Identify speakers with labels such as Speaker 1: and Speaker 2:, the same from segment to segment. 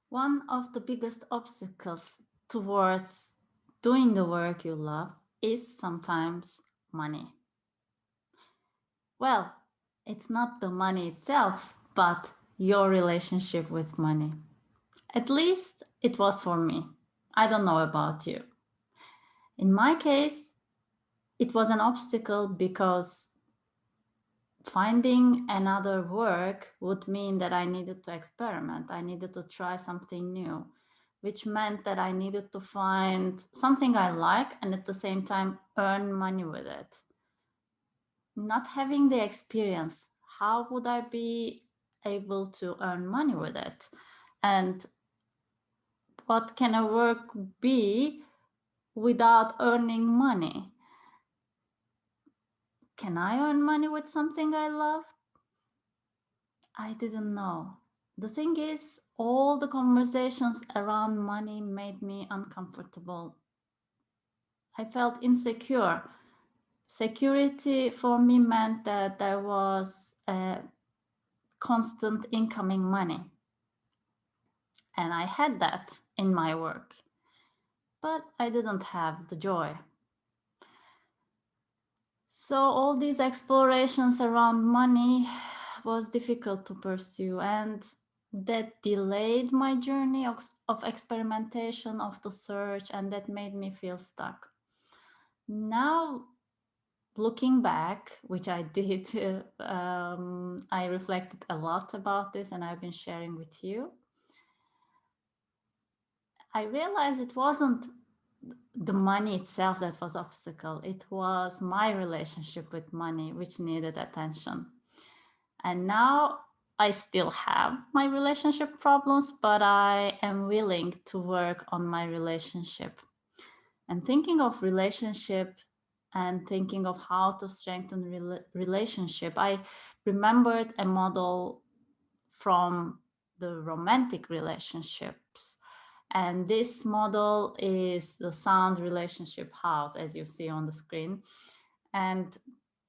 Speaker 1: One of the biggest obstacles towards doing the work you love is sometimes money. Well, it's not the money itself, but your relationship with money. At least it was for me. I don't know about you. In my case, it was an obstacle because finding another work would mean that I needed to experiment. I needed to try something new, which meant that I needed to find something I like and at the same time earn money with it. Not having the experience, how would I be able to earn money with it? And what can a work be without earning money? Can I earn money with something I love? I didn't know. The thing is, all the conversations around money made me uncomfortable. I felt insecure. Security for me meant that there was a constant incoming money. And I had that in my work. But I didn't have the joy. So all these explorations around money was difficult to pursue, and that delayed my journey of experimentation, of the search, and that made me feel stuck. Now, looking back, which I did, I reflected a lot about this and I've been sharing with you. I realized it wasn't the money itself that was obstacle. It was my relationship with money which needed attention. And now I still have my relationship problems, but I am willing to work on my relationship. And thinking of relationship and thinking of how to strengthen relationship, I remembered a model from the romantic relationships. And this model is the sound relationship house, as you see on the screen. And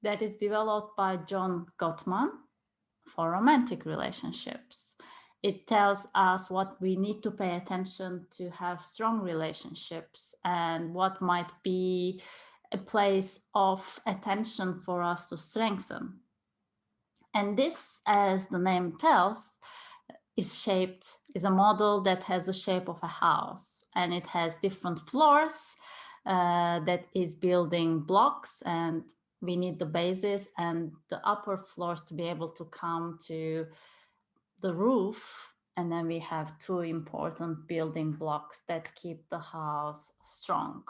Speaker 1: that is developed by John Gottman for romantic relationships. It tells us what we need to pay attention to have strong relationships and what might be a place of attention for us to strengthen. And this, as the name tells, is a model that has the shape of a house, and it has different floors that is building blocks, and we need the bases and the upper floors to be able to come to the roof, and then we have two important building blocks that keep the house strong.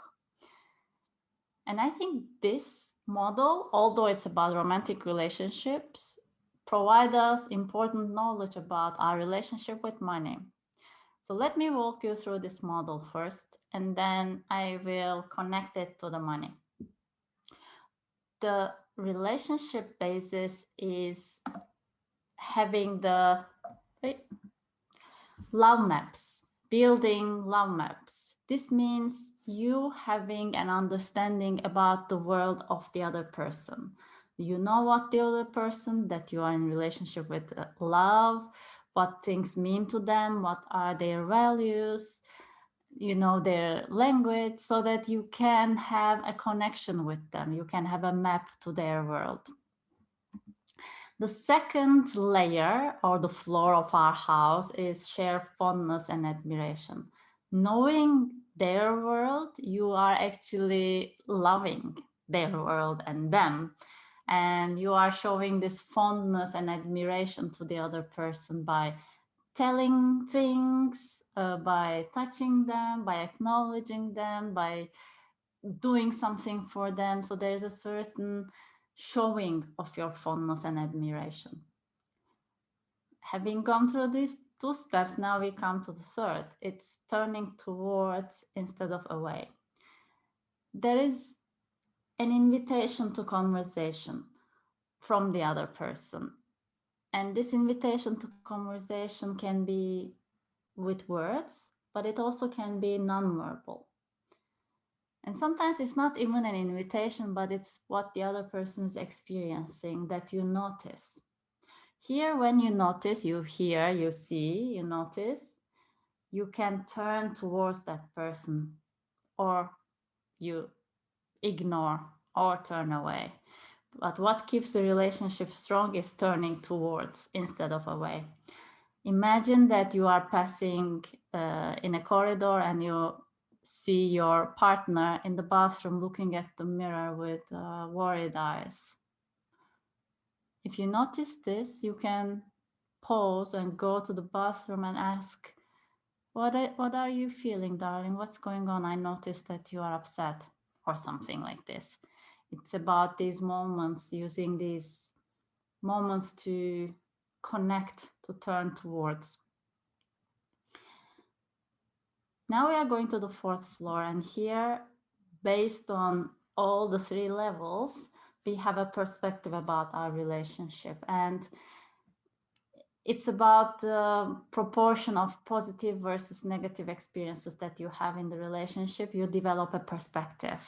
Speaker 1: And I think this model, although it's about romantic relationships, provide us important knowledge about our relationship with money. So let me walk you through this model first, and then I will connect it to the money. The relationship basis is having the love maps, building love maps. This means you having an understanding about the world of the other person. You know what the other person that you are in relationship with love, what things mean to them, what are their values, you know their language, so that you can have a connection with them. You can have a map to their world. The second layer or the floor of our house is shared fondness and admiration. Knowing their world, you are actually loving their world and them. And you are showing this fondness and admiration to the other person by telling things, by touching them, by acknowledging them, by doing something for them. So there's a certain showing of your fondness and admiration. Having gone through these two steps, now we come to the third. It's turning towards instead of away. There is an invitation to conversation from the other person. And this invitation to conversation can be with words, but it also can be nonverbal. And sometimes it's not even an invitation, but it's what the other person is experiencing that you notice. Here, when you notice, you hear, you see, you notice, you can turn towards that person, or you ignore or turn away. But what keeps the relationship strong is turning towards instead of away. Imagine that you are passing in a corridor and you see your partner in the bathroom looking at the mirror with worried eyes. If you notice this, you can pause and go to the bathroom and ask, what are you feeling, darling? What's going on? I noticed that you are upset, or something like this. It's about these moments, using these moments to connect, to turn towards. Now we are going to the fourth floor, and here, based on all the three levels, we have a perspective about our relationship. And it's about the proportion of positive versus negative experiences that you have in the relationship. You develop a perspective.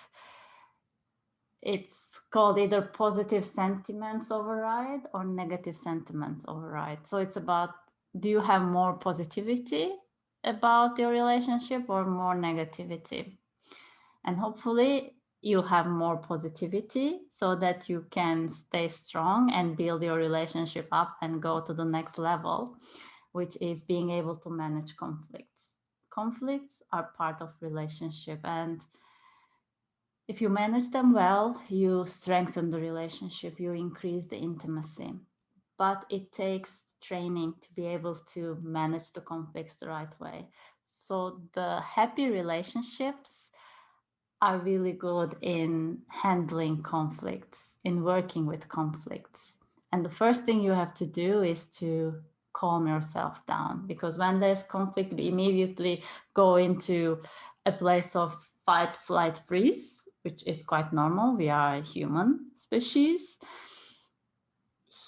Speaker 1: It's called either positive sentiments override or negative sentiments override. So it's about, do you have more positivity about your relationship or more negativity? And hopefully you have more positivity so that you can stay strong and build your relationship up and go to the next level, which is being able to manage conflicts. Conflicts are part of relationship, and if you manage them well, you strengthen the relationship, you increase the intimacy. But it takes training to be able to manage the conflicts the right way. So the happy relationships are really good in handling conflicts, in working with conflicts. And the first thing you have to do is to calm yourself down, because when there's conflict, we immediately go into a place of fight, flight, freeze, which is quite normal. We are a human species.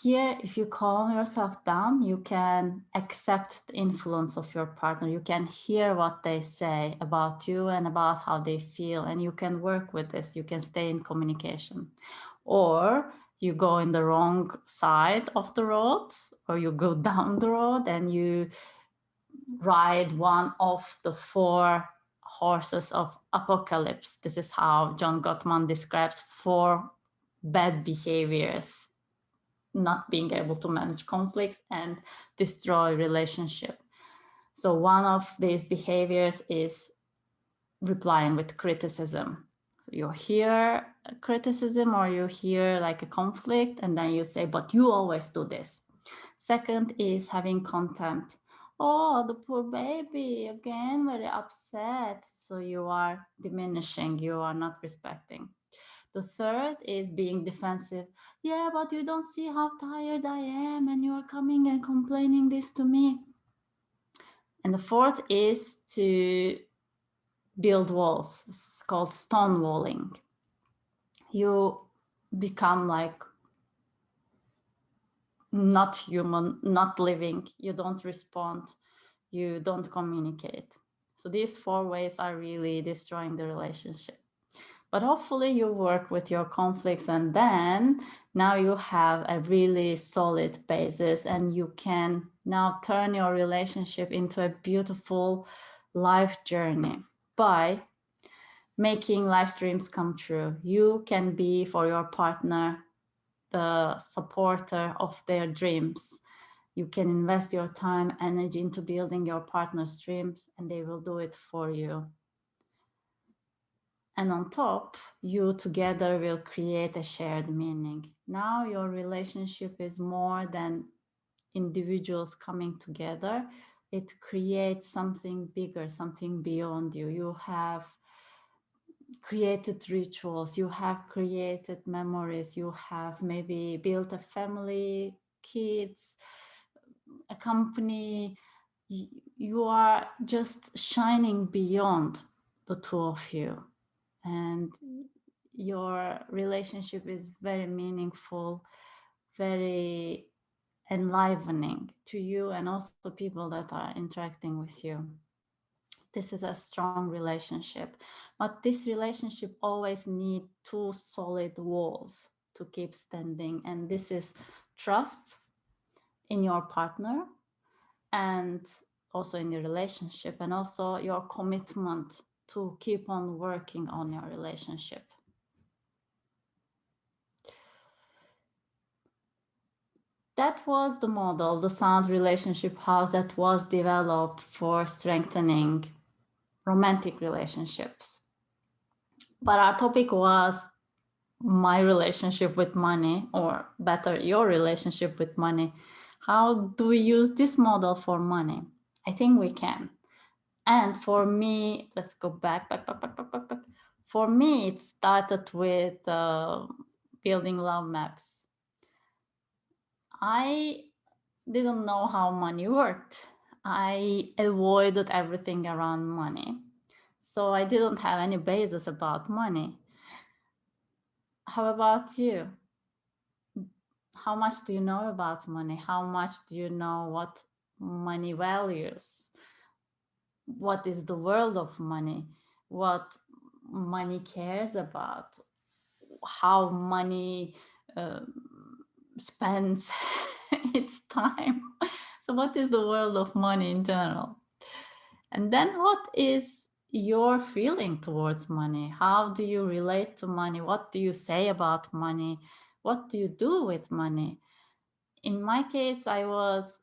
Speaker 1: Here, if you calm yourself down, you can accept the influence of your partner. You can hear what they say about you and about how they feel, and you can work with this. You can stay in communication. Or you go in the wrong side of the road, or you go down the road and you ride one of the four horses of apocalypse. This is how John Gottman describes four bad behaviors: not being able to manage conflicts and destroy relationship. So one of these behaviors is replying with criticism. So you hear criticism or you hear like a conflict and then you say, but you always do this. Second is having contempt. Oh, the poor baby, again, very upset. So you are diminishing, you are not respecting. The third is being defensive. Yeah, but you don't see how tired I am, and you are coming and complaining this to me. And the fourth is to build walls. It's called stonewalling. You become like not human, not living. You don't respond. You don't communicate. So these four ways are really destroying the relationship. But hopefully you work with your conflicts, and then now you have a really solid basis, and you can now turn your relationship into a beautiful life journey by making life dreams come true. You can be for your partner the supporter of their dreams. You can invest your time, energy into building your partner's dreams, and they will do it for you. And on top, you together will create a shared meaning. Now your relationship is more than individuals coming together. It creates something bigger, something beyond you. You have created rituals, you have created memories, you have maybe built a family, kids, a company. You are just shining beyond the two of you, and your relationship is very meaningful, very enlivening to you and also people that are interacting with you. This is a strong relationship, but this relationship always need two solid walls to keep standing, and this is trust in your partner and also in your relationship, and also your commitment to keep on working on your relationship. That was the model, the sound relationship house that was developed for strengthening romantic relationships. But our topic was my relationship with money, or better, your relationship with money. How do we use this model for money? I think we can. And for me, let's go back. For me, it started with building love maps. I didn't know how money worked. I avoided everything around money. So I didn't have any basis about money. How about you? How much do you know about money? How much do you know what money values? What is the world of money? What money cares about? How money spends its time? So what is the world of money in general? And then what is your feeling towards money? How do you relate to money? What do you say about money? What do you do with money? In my case, I was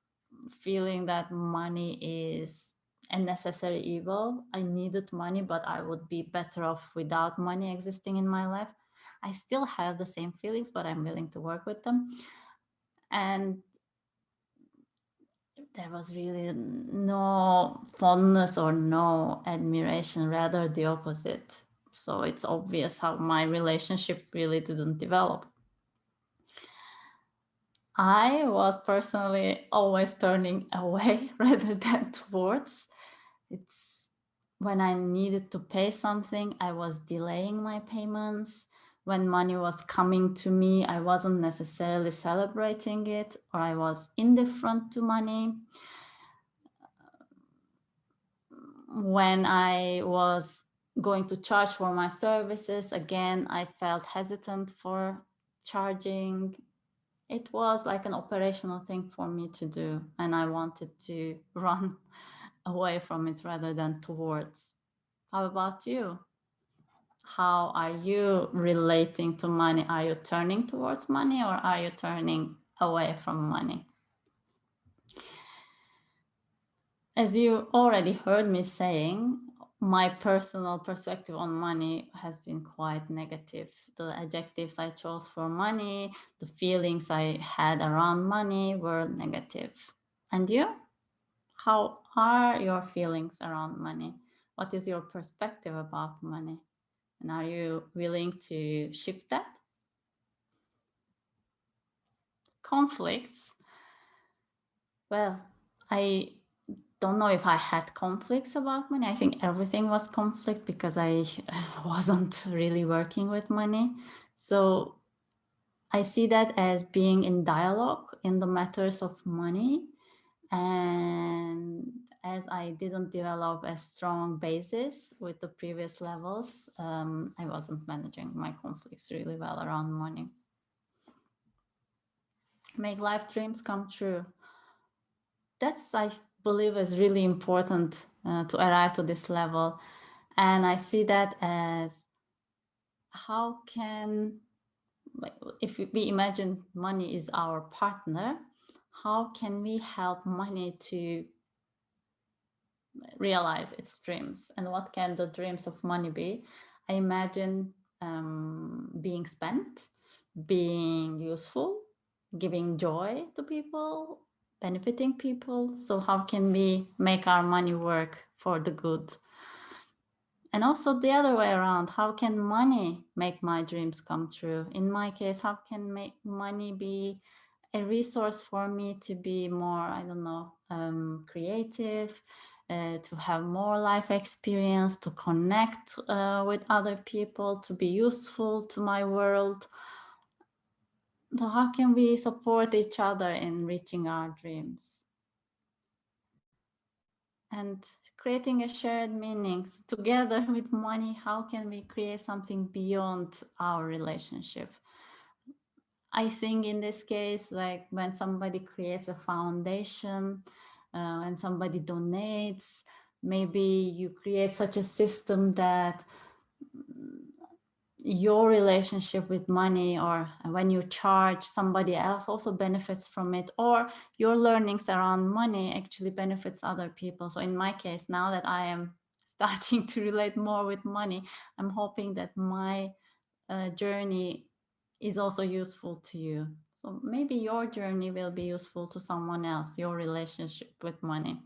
Speaker 1: feeling that money is a necessary evil. I needed money, but I would be better off without money existing in my life. I still have the same feelings, but I'm willing to work with them. And there was really no fondness or no admiration, rather the opposite. So it's obvious how my relationship really didn't develop. I was personally always turning away rather than towards. It's when I needed to pay something, I was delaying my payments. When money was coming to me, I wasn't necessarily celebrating it, or I was indifferent to money. When I was going to charge for my services, again, I felt hesitant for charging. It was like an operational thing for me to do, and I wanted to run away from it rather than towards. How about you? How are you relating to money? Are you turning towards money, or are you turning away from money? As you already heard me saying, my personal perspective on money has been quite negative. The adjectives I chose for money, the feelings I had around money were negative. And you? How are your feelings around money? What is your perspective about money? And are you willing to shift that? Conflicts. Well, I don't know if I had conflicts about money. I think everything was conflict because I wasn't really working with money. So I see that as being in dialogue in the matters of money. And as I didn't develop a strong basis with the previous levels, I wasn't managing my conflicts really well around money. Make life dreams come true. That's, I believe, is really important to arrive to this level. And I see that as how can, like, if we imagine money is our partner, how can we help money to realize its dreams? And what can the dreams of money be? I imagine being spent, being useful, giving joy to people, benefiting people. So how can we make our money work for the good? And also the other way around, how can money make my dreams come true? In my case, how can make money be a resource for me to be more, I don't know, creative, to have more life experience, to connect with other people, to be useful to my world? So how can we support each other in reaching our dreams? And creating a shared meaning together with money, how can we create something beyond our relationship? I think in this case, like when somebody creates a foundation, when somebody donates, maybe you create such a system that your relationship with money, or when you charge, somebody else also benefits from it, or your learnings around money actually benefits other people. So in my case, now that I am starting to relate more with money, I'm hoping that my journey is also useful to you. So maybe your journey will be useful to someone else, your relationship with money.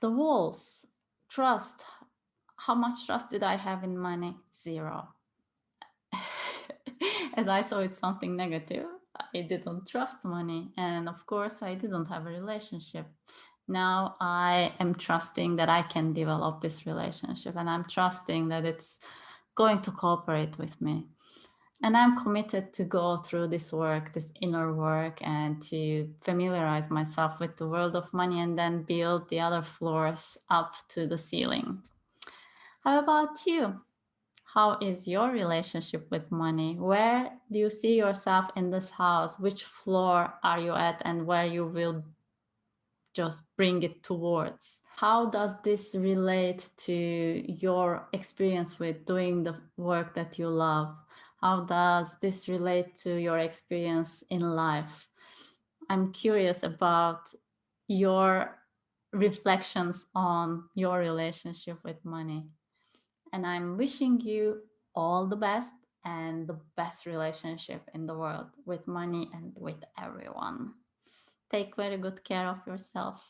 Speaker 1: The walls, trust. How much trust did I have in money? Zero. As I saw it something negative, I didn't trust money. And of course, I didn't have a relationship. Now I am trusting that I can develop this relationship, and I'm trusting that it's going to cooperate with me. And I'm committed to go through this work, this inner work, and to familiarize myself with the world of money and then build the other floors up to the ceiling. How about you? How is your relationship with money? Where do you see yourself in this house? Which floor are you at, and where you will just bring it towards? How does this relate to your experience with doing the work that you love? How does this relate to your experience in life? I'm curious about your reflections on your relationship with money. And I'm wishing you all the best and the best relationship in the world with money and with everyone. Take very good care of yourself.